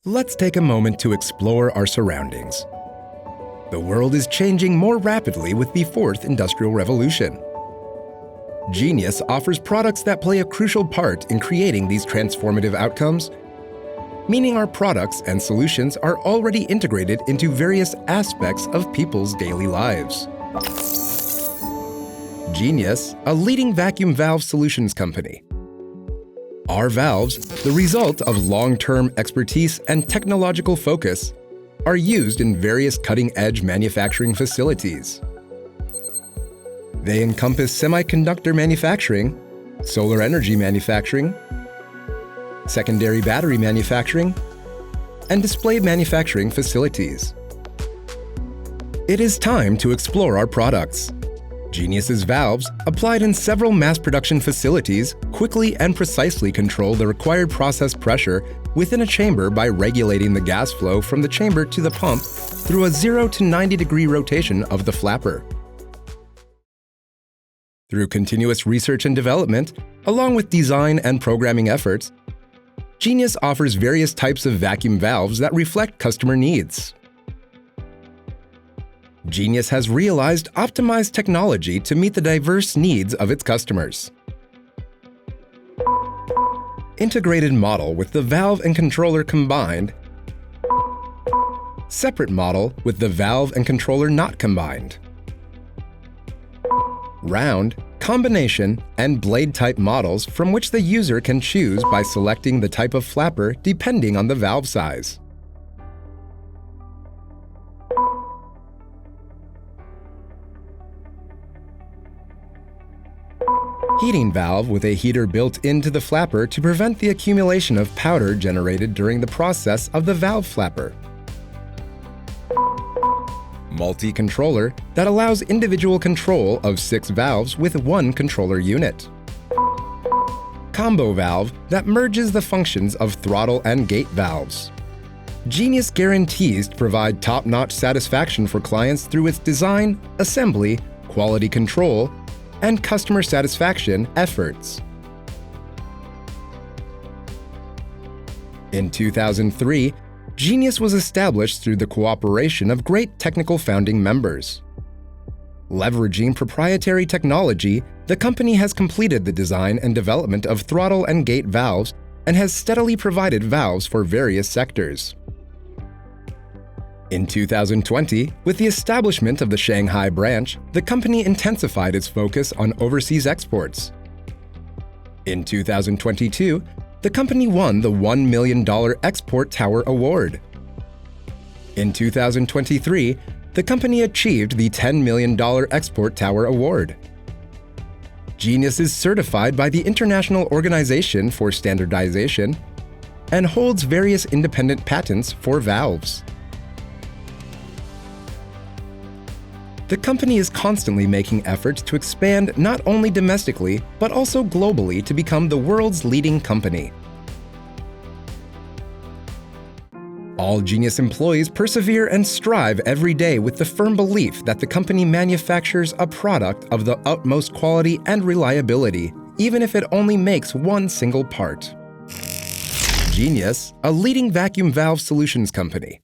Let's take a moment to explore our surroundings. The world is changing more rapidly with the fourth industrial revolution. Genius offers products that play a crucial part in creating these transformative outcomes, meaning our products and solutions are already integrated into various aspects of people's daily lives. Genius, a leading vacuum valve solutions company. Our valves, the result of long-term expertise and technological focus, are used in various cutting-edge manufacturing facilities. They encompass semiconductor manufacturing, solar energy manufacturing, secondary battery manufacturing, and display manufacturing facilities. It is time to explore our products. Genius's valves, applied in several mass production facilities, quickly and precisely control the required process pressure within a chamber by regulating the gas flow from the chamber to the pump through a 0 to 90-degree rotation of the flapper. Through continuous research and development, along with design and programming efforts, Genius offers various types of vacuum valves that reflect customer needs. Genius has realized optimized technology to meet the diverse needs of its customers. Integrated model with the valve and controller combined. Separate model with the valve and controller not combined. Round, combination, and blade type models from which the user can choose by selecting the type of flapper depending on the valve size. Heating valve with a heater built into the flapper to prevent the accumulation of powder generated during the process of the valve flapper. Multi-controller that allows individual control of 6 valves with one controller unit. Combo valve that merges the functions of throttle and gate valves. Genius guarantees to provide top-notch satisfaction for clients through its design, assembly, quality control, and customer satisfaction efforts. In 2003, Genius was established through the cooperation of great technical founding members. Leveraging proprietary technology, the company has completed the design and development of throttle and gate valves and has steadily provided valves for various sectors. In 2020, with the establishment of the Shanghai branch, the company intensified its focus on overseas exports. In 2022, the company won the $1 million Export Tower Award. In 2023, the company achieved the $10 million Export Tower Award. Genius is certified by the International Organization for Standardization and holds various independent patents for valves. The company is constantly making efforts to expand not only domestically, but also globally to become the world's leading company. All Genius employees persevere and strive every day with the firm belief that the company manufactures a product of the utmost quality and reliability, even if it only makes one single part. Genius, a leading vacuum valve solutions company.